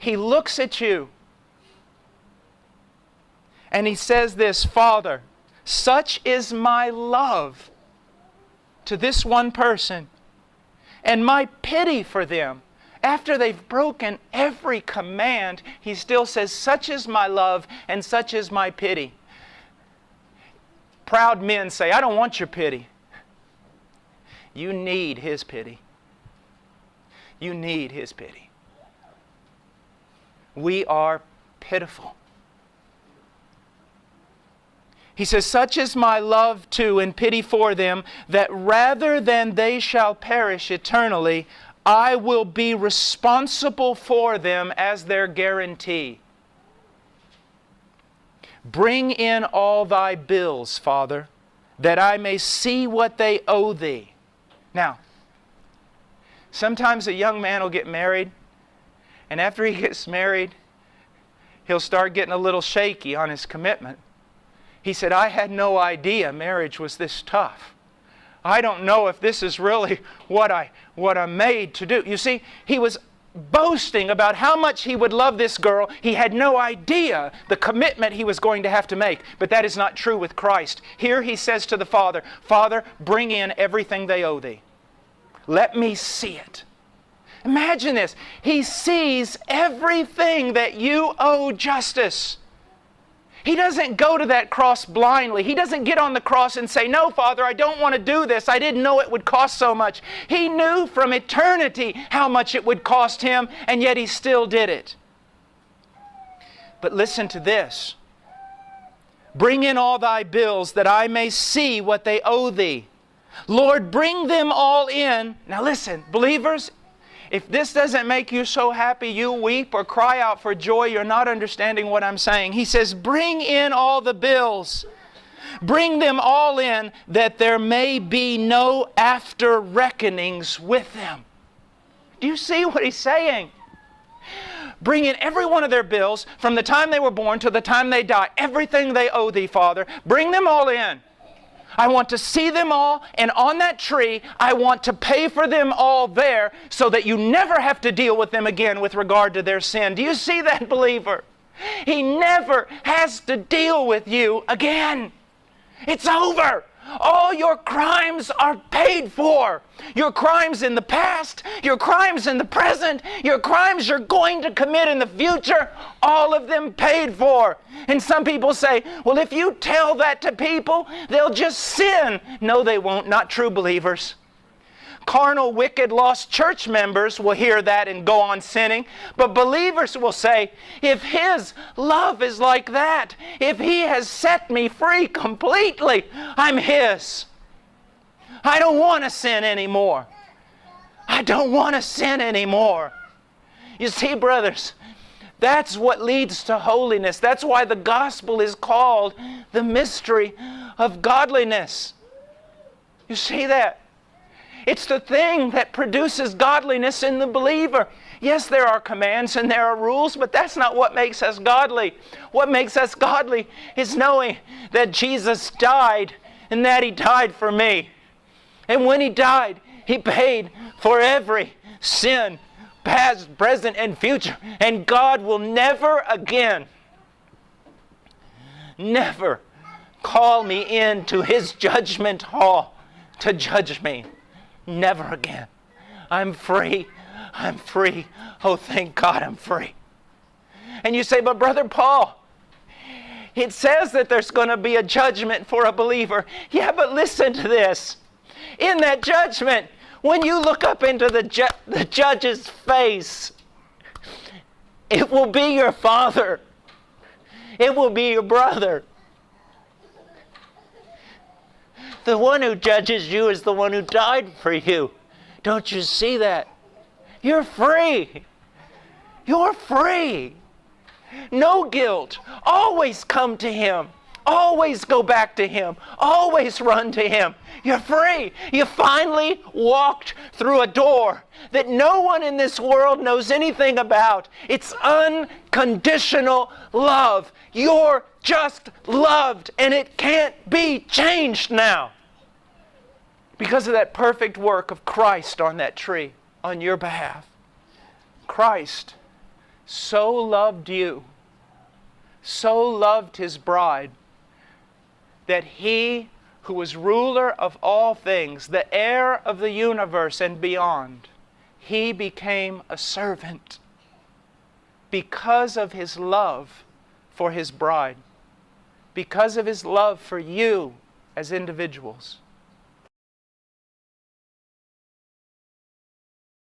He looks at you and He says this, Father, such is my love to this one person and my pity for them. After they've broken every command, He still says, such is my love and such is my pity. Proud men say, I don't want your pity. You need His pity. You need His pity. We are pitiful. He says, such is my love to and pity for them, that rather than they shall perish eternally, I will be responsible for them as their guarantee. Bring in all thy bills, Father, that I may see what they owe thee. Now, sometimes a young man will get married, and after he gets married, he'll start getting a little shaky on his commitment. He said, I had no idea marriage was this tough. I don't know if this is really what I'm made to do. You see, he was boasting about how much he would love this girl. He had no idea the commitment he was going to have to make. But that is not true with Christ. Here he says to the Father, Father, bring in everything they owe thee. Let me see it. Imagine this. He sees everything that you owe justice. He doesn't go to that cross blindly. He doesn't get on the cross and say, no, Father, I don't want to do this. I didn't know it would cost so much. He knew from eternity how much it would cost Him, and yet He still did it. But listen to this. Bring in all thy bills that I may see what they owe thee. Lord, bring them all in. Now listen, believers, if this doesn't make you so happy you weep or cry out for joy, you're not understanding what I'm saying. He says, bring in all the bills. Bring them all in, that there may be no after reckonings with them. Do you see what He's saying? Bring in every one of their bills from the time they were born to the time they die. Everything they owe thee, Father. Bring them all in. I want to see them all, and on that tree, I want to pay for them all there so that you never have to deal with them again with regard to their sin. Do you see that, believer? He never has to deal with you again. It's over. All your crimes are paid for. Your crimes in the past, your crimes in the present, your crimes you're going to commit in the future, all of them paid for. And some people say, well, if you tell that to people, they'll just sin. No, they won't. Not true believers. Carnal, wicked, lost church members will hear that and go on sinning. But believers will say, if His love is like that, if He has set me free completely, I'm His. I don't want to sin anymore. I don't want to sin anymore. You see, brothers, that's what leads to holiness. That's why the gospel is called the mystery of godliness. You see that? It's the thing that produces godliness in the believer. Yes, there are commands and there are rules, but that's not what makes us godly. What makes us godly is knowing that Jesus died and that He died for me. And when He died, He paid for every sin, past, present, and future. And God will never again, never call me into His judgment hall to judge me. Never again. I'm free. I'm free. Oh, thank God I'm free. And you say, but Brother Paul, it says that there's going to be a judgment for a believer. Yeah, but listen to this. In that judgment, when you look up into the judge's face, it will be your father. It will be your brother. The one who judges you is the one who died for you. Don't you see that? You're free. You're free. No guilt. Always come to Him. Always go back to Him. Always run to Him. You're free. You finally walked through a door that no one in this world knows anything about. It's unconditional love. You're just loved, and it can't be changed now. Because of that perfect work of Christ on that tree, on your behalf. Christ so loved you, so loved His bride, that He who was ruler of all things, the heir of the universe and beyond, He became a servant because of His love for His bride, because of His love for you as individuals.